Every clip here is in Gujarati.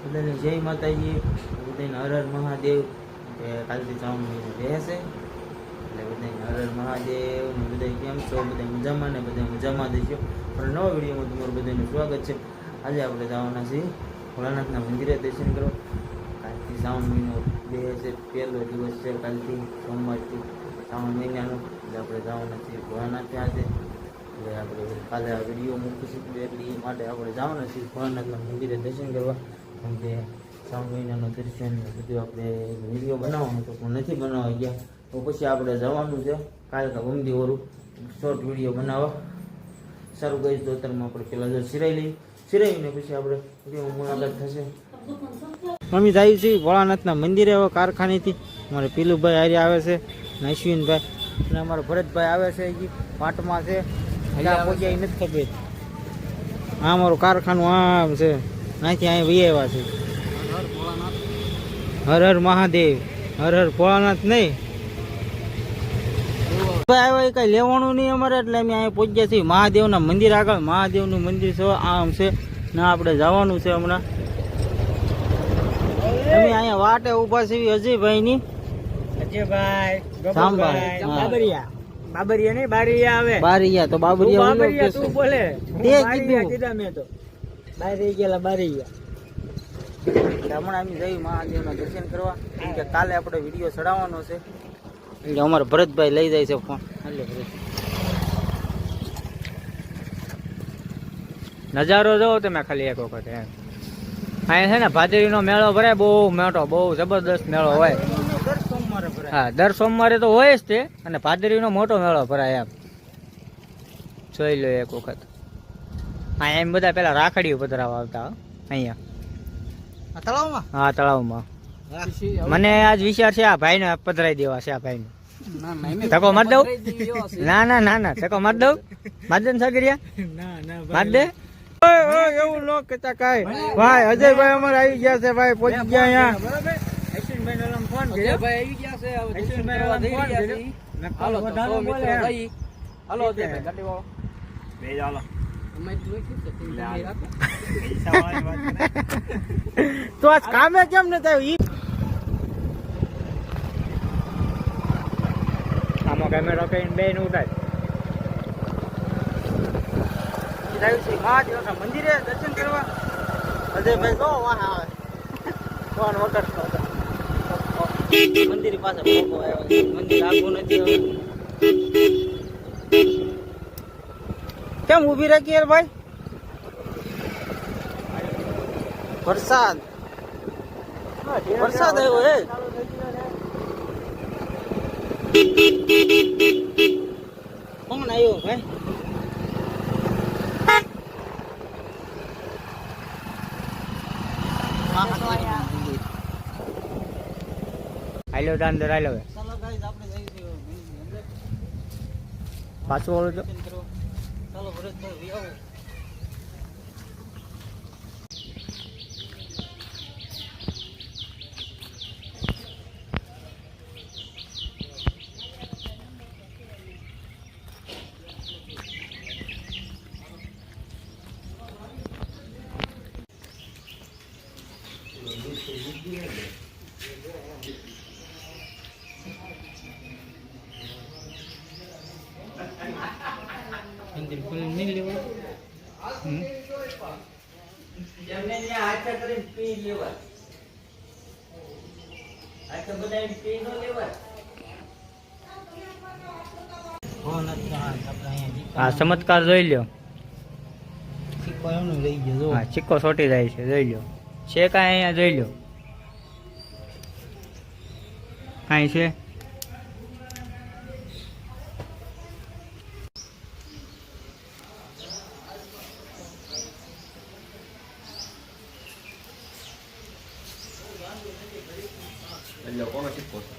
બધાને જય માતાજી, બધાને હર હર મહાદેવ. કે કાલથી શ્રાવણ મહિનો રહેશે એટલે બધાને હર હર મહાદેવ. ને બધા કેમ છો? બધા મજામાં ને બધા મજામાં દેશો. પણ નવા વિડીયોમાં તમારું બધાનું સ્વાગત છે. આજે આપણે જવાના છીએ ભોળાનાથના મંદિરે દર્શન કરો. કાલથી શ્રાવણ મહિનો રહેશે, પહેલો દિવસ છે કાલથી, સોમવારથી શ્રાવણ મહિનાનો. એટલે આપણે જવાના છીએ ભોળાનાથ ત્યાં છે. એટલે આપણે કાલે આ વિડીયો મૂકીશું એટલે એ માટે આપણે જવાના છીએ ભોળાનાથના મંદિરે દર્શન કરવા. કેમ કે શ્રાવણ મહિનાનું દર્શન બધું આપણે વિડીયો બનાવવાનો હતો પણ નથી બનાવવા ગયા. તો પછી આપણે જવાનું છે કાલે તો ગમતી ઓરું શોર્ટ વિડીયો બનાવવા. સારું ગઈ તો અત્યારમાં આપણે પહેલાં જો સિરાઈ લઈએ, સિરાઈને પછી આપણે વિડીયો મુલાકાત થશે. મમ્મી જાય છે ભોળાનાથના મંદિરે હવે કારખાનેથી. અમારે પીલુભાઈ હારી આવે છે ને અશ્વિનભાઈ અને અમારા ભરતભાઈ આવે છે હજી પાટમાં છે. હજી પહોંચ્યા નથી ખબર. આ અમારું કારખાનું આમ છે, અહીંથી અહીં વહી આવ્યા છે. હર હર મહાદેવ, હર હર ભોળાનાથ નહીં આવ્યા કઈ લેવાનું નહીં અમારે એટલે અમે અહીંયા પહોંચ્યા છીએ મહાદેવના મંદિર આગળ. મહાદેવનું મંદિર છે આમ છે ને આપણે જવાનું છે હમણાં. અમે અહીંયા વાટે ઊભા છીએ અજયભાઈની. અજયભાઈ, સાંભાઈ, બાબરિયા, બાબરિયા નહીં બારિયા આવે. બારિયા તો બાબરિયા બાબરિયા તું બોલે, તે કીધું કીધા મેં તો બારી ગયેલા બારિયા. હમણાં અમે જઈ મહાદેવના દર્શન કરવા. કેમ કે કાલે આપણે વિડીયો ચડાવવાનો છે એટલે અમારે ભરતભાઈ લઈ જાય છે ફોન. નજારો જોવો તમે ખાલી એક વખત. અહીંયા છે ને ભાદરીનો મેળો ભરાય, બહુ મોટો, બહુ જબરદસ્ત મેળો હોય. હા, દર સોમવારે તો હોય જ તે. અને ભાદરીનો મોટો મેળો ભરાય એમ. જોઈ લો એક વખત. અહીંયા એમ બધા પેલા રાખડીઓ પધરાવા આવતા અહીંયા તળાવમાં. હા, તળાવમાં. મને આજ વિચાર છે આ ભાઈને પધરાઈ દેવા છે. આ ભાઈને ધક્કો માર દઉં? ના ના ના ના, ધક્કો માર દઉં? માર દે ને સાગરિયા, માર દે. એવું લોક કહેતા કાંઈ. ભાઈ અજયભાઈ અમારે આવી ગયા છે, ભાઈ પહોંચી ગયા અહીંયા. અશ્વિનભાઈ ફોન કર્યો, ભાઈ આવી ગયા છે. અશ્વિનભાઈ ફોન કર્યો. હાલો તો સો મિત્રો ગઈ. હાલો અજયભાઈ ગાડી વાળો બે હાલો. તો આજ કામે કેમ ન થયું? આમાં કેમેરો કઈ બે નું ઉઠાય. મહાદેવના મંદિરે દર્શન કરવા અજયભાઈ જો વાહ આવે ફોન વગર મંદિર પાસે મંદિર આગું નથી હવે. કેમ ઊભી રાખી યાર ભાઈ? વરસાદ વરસાદ આવ્યો હે. કોણ આવ્યો ભાઈ? હાલો તો અંદર હાલો. ચાલો ગાઈસ આપણે જઈશું પાછું ઓળો તો ચાલો ભરતભાઈ આવો. મંદિર ખોલી નહીં લેવા. હા, ચમત્કાર જોઈ લ્યો. સિક્કો એમનો રહી ગયો. હા, સિક્કો સોટી જાય છે, જોઈ લ્યો. છે કાંઈ અહીંયા જોઈ લ્યો. કાંઈ છે? એટલે કોનો સિક્કો છે?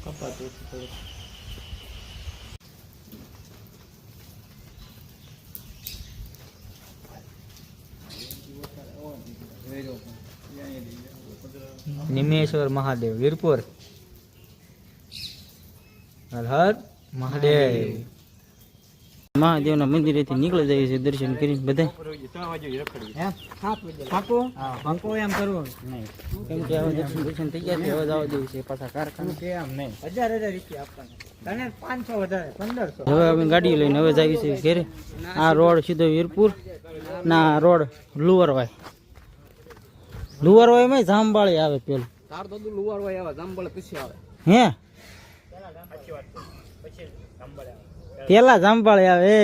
કપાતું થોડું. નિમેશ્વર મહાદેવ વીરપુર. હર હર મહાદેવ. મહાદેવના મંદિરેથી નીકળી જાય છે દર્શન કરીને બધા. એમ કરવું નહીં, કેમ કે હવે દર્શન થઈ ગયા છે. હવે જવા દેવું છે પાછા કારખાને. એમ નહીં, 1000 રૂપિયા આપવાના, તને 500 વધારે 1500. હવે અમે ગાડી લઈને હવે જઈએ છીએ ઘરે. આ રોડ સીધો વીરપુર ના રોડ લુવરવાય. લુવરવાય માં જામબાળી આવે પેલું. તાર તો લુવારવાય આવે, જામબળ પછી આવે. હે પેલા જામબાળી આવે.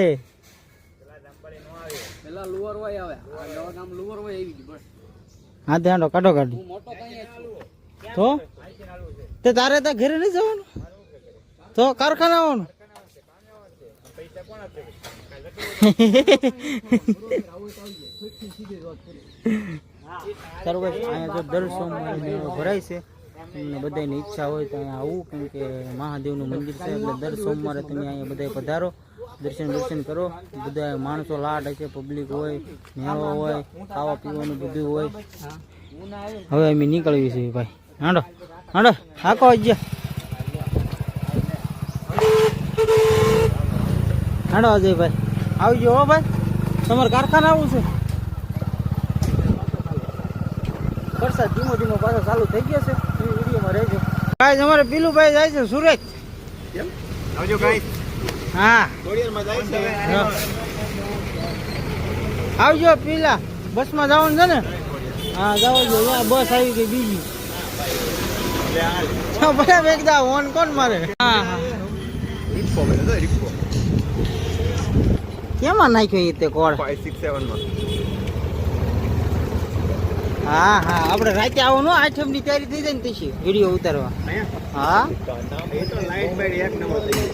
પેલા લુવારવાય આવે, આ નવા ગામ લુવારવાય આવી ગયું બસ. હા તે હાંડો કાઢો ગાડી. હું મોટો કઈ તો તે તારે ત્યાં ઘરે નહીં જવાનું, તો કારખાના આવવાનું. તારું ભાઈ અહીંયા તો દર સોમવારે મેળો ભરાય છે. તમને બધાની ઈચ્છા હોય તો અહીંયા આવું, કેમ કે મહાદેવનું મંદિર છે એટલે દર સોમવારે તમે અહીંયા બધા પધારો, દર્શન કરો. બધા માણસો લાડ હશે, પબ્લિક હોય, મેળો હોય, ખાવા પીવાનું બધું હોય. હવે અમે નીકળવી છે ભાઈ. હાંડો હાંડો હાકો ગયા. હાંડો અજયભાઈ આવજો. હો ભાઈ, તમારે કારખાના આવું છે. વરસાદ ધીમો ધીમો પાછો ચાલુ થઈ ગયો છે. વિડીયોમાં રહેજો. ગાઈસ અમારે પીલુભાઈ જાય છે સુરત. કેમ આવજો ગાઈસ. હા કોરિયરમાં જાય છે. આવજો પીલા. બસમાં જવાનું છે ને? હા જાવ જો. અહીંયા બસ આવી ગઈ બીજી. બરાબર એકદમ ઓન કોણ મારે? હા હા રિપ્પો મેં તો રિપ્પો કેમાં નાખ્યો એ તે કોડ? 567 માં. હા હા આપણે રાતે આવવાનું. 8 ની તૈયારી થઈ જાય ને પછી વિડીયો ઉતારવા. હા એ તો લાઈટ બાઈટ એક નંબર થઈ ગઈ.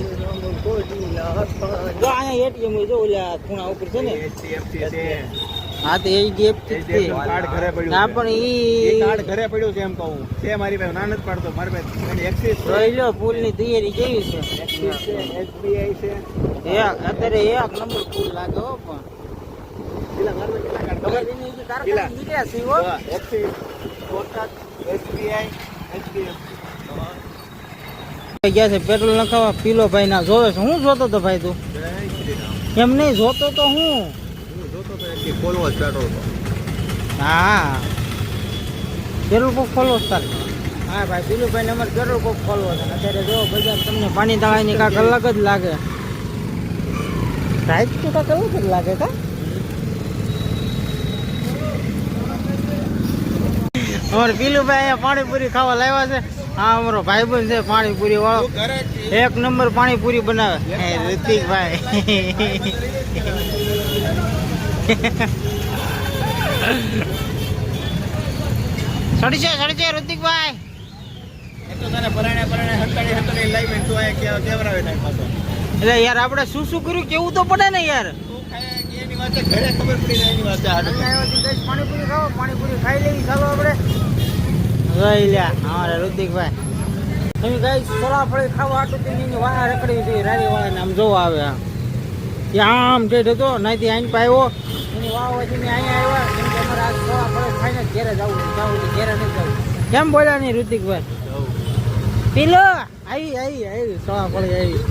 જો અહીંયા એટીએમ જો ઓલા ખૂણા ઉપર છે ને. HDFC છે. હા તો એ ગેપ છે. કાર્ડ ઘરે પડ્યું ના છે. પણ એ ઈ કાર્ડ ઘરે પડ્યું છે એમ કહું છે. મારી પાસે ના નથી પાડતો. મારી પાસે એક્સિસ છે, જોઈ લો પુલ ની તૈયારી કેવી છે. એક્સિસ છે, SBI છે. અત્યારે એક નંબર પુલ લાગે હો. પણ પેલા મારા કેટલા કાર્ડ ખબર? કારખાના નીકળ્યા છે હો. Axis, Kotak, SBI, HDFC. ગયા છે પેટ્રોલ નખાવા. પીલો ભાઈ ના જોવે છે. હું જોતો તો ભાઈ તું? જય શ્રી રામ. એમ નહીં જોતો તો હું. હું જોતો તો એક ખોલવો જ પેટ્રોલ તો. હા પેટ્રોલ પંપ ખોલવો જ તારે. હા ભાઈ પીલુભાઈ ને અમારે પેટ્રોલ પંપ ખોલવો છે. અત્યારે જો બજાર તમને પાણી દાવાની કાંક અલગ જ લાગે. રાઈટ તો કાંક અલગ જ લાગે કા. અમારે પીલુભાઈ અહીંયા પાણીપુરી ખાવા લાવ્યા છે. હા અમારો ભાઈબંધ છે પાણીપુરી વાળો. એક નંબર પાણીપુરી બનાવે. હે ઋતિકભાઈ. સડશે ઋતિકભાઈ. એ તો તને પરાણે હંતાડી લાવી તું આ કેવરાવે થાય પાછો. એટલે યાર આપણે શું શું કર્યું કેવું તો પડે ને યાર. તું ખાય એની વાત ઘરે ખબર પડી જાય એની વાત હાડે. પાણીપુરી ખાવો. પાણીપુરી ખાઈ લેવી. ચાલો આપણે લઈ લ્યા અમારે ઋતિકભાઈ. તમે કઈ સોળાફળી ખાવા આટલું તેની વાહ રખડવી જોઈએ. રારી વાળાને આમ જોવા આવે. ત્યાં આમ ઠેઠ હતો નાથી આઈને પાયો એની વાહ હોય તમે અહીંયા આવ્યા. કેમ કે અમારે આ સોળાફળી ખાઈને ઘેરે જવું ઘેરે નહીં જવું. કેમ બોલ્યા નહીં ઋતિકભાઈ? પીલો આવી સોળાફળી આવી.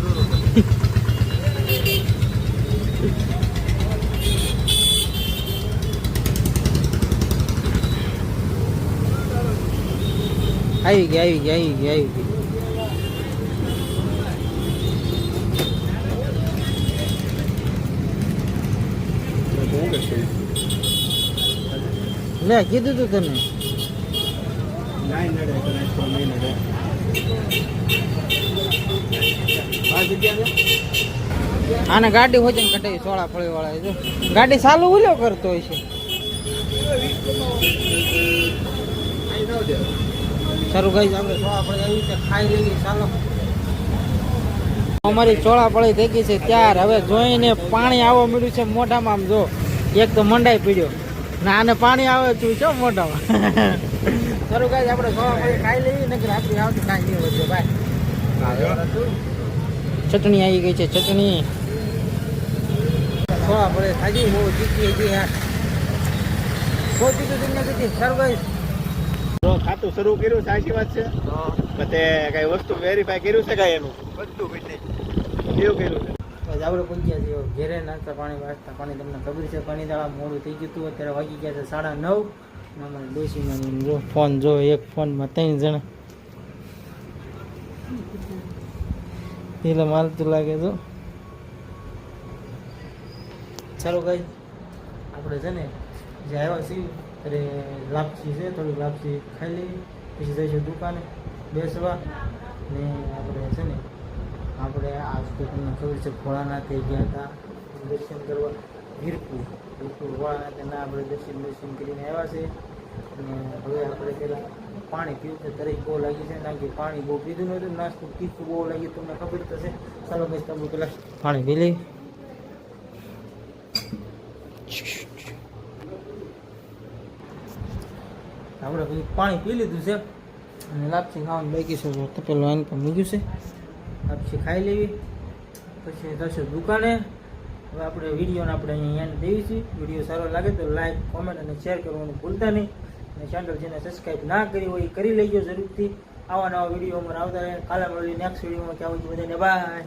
આવી ગઈ. લે કીધું તું તને. આને ગાડી હોય ને કટાઈ સોળાફળી વાળા જો ગાડી ચાલુ ઉલ્યો કરતો હોય છે. સારું ગઈ આપણે ચોળાફળી આવી છે ખાઈ લેવી. ચાલો અમારી ચોળાફળી થઈ ગઈ છે ત્યાર. હવે જોઈને પાણી આવવા મળ્યું છે મોઢામાં. આમ જો એક તો મંડાઈ પીડ્યો ના આને પાણી આવે તું છો મોઢામાં. સારું ગઈ આપણે ચોળાફળી ખાઈ લેવી ને રાત્રિ આવતી કાંઈ નહીં વધે ભાઈ. ચટણી આવી ગઈ છે. ચટણી ચોળાફળી ખાધી બહુ જીતી ગઈ યાર. બહુ જીતું તમને કીધી. સારું ગઈ ખાતું શરૂ કર્યું સાચી વાત છે. તે કઈ વસ્તુ વેરીફાઈ કર્યું છે કઈ એનું બધું કેવું કર્યું છે બસ આપણે પહોંચ્યા છીએ ઘેરે નાસ્તા પાણી વાસ્તા પાણી તમને ખબર છે પાણી દાડા મોડું થઈ ગયું હતું અત્યારે વાગી ગયા છે 9:30 અમારે ડોશીમાં જો ફોન જો એક ફોનમાં 3 જણા એટલે માલતું લાગે તો ચાલો કઈ આપણે છે ને જે આવ્યા છીએ ત્યારે લાપસી છે થોડી લાપસી ખાઈ લઈએ પછી જઈશું દુકાને બેસવા ને આપણે છે ને આપણે આજ તો તમને ખબર છે ભોળાનાથે ગયા હતા દર્શન કરવા વીરપુર ભોળાનાથના આપણે દર્શન કરીને આવ્યા છે અને હવે આપણે પહેલાં પાણી પીવું છે તરફ બહુ લાગી છે કારણ કે પાણી બહુ પીધું નહોતું નાસ્તું તીખું બહુ લાગ્યું તમને ખબર થશે ચાલો બસ તમે પહેલાં પાણી પી લઈ આપણે પછી પાણી પી લીધું છે અને લાપસી ખાવાનું બાકી છે તો પેલું આને પણ મૂક્યું છે લાપસી ખાઈ લેવી પછી જશું દુકાને હવે આપણે વિડીયોને આપણે અહીંયા દેવી છીએ વિડીયો સારો લાગે તો લાઈક કોમેન્ટ અને શેર કરવાનું ભૂલતા નહીં અને ચેનલ જેને સબસ્ક્રાઈબ ના કરી હોય એ કરી લેજો જરૂરથી આવા નવા વિડીયો અમારે આવતા રહે કાલે મળીએ નેક્સ્ટ વિડીયોમાં ત્યાં બધાને બાય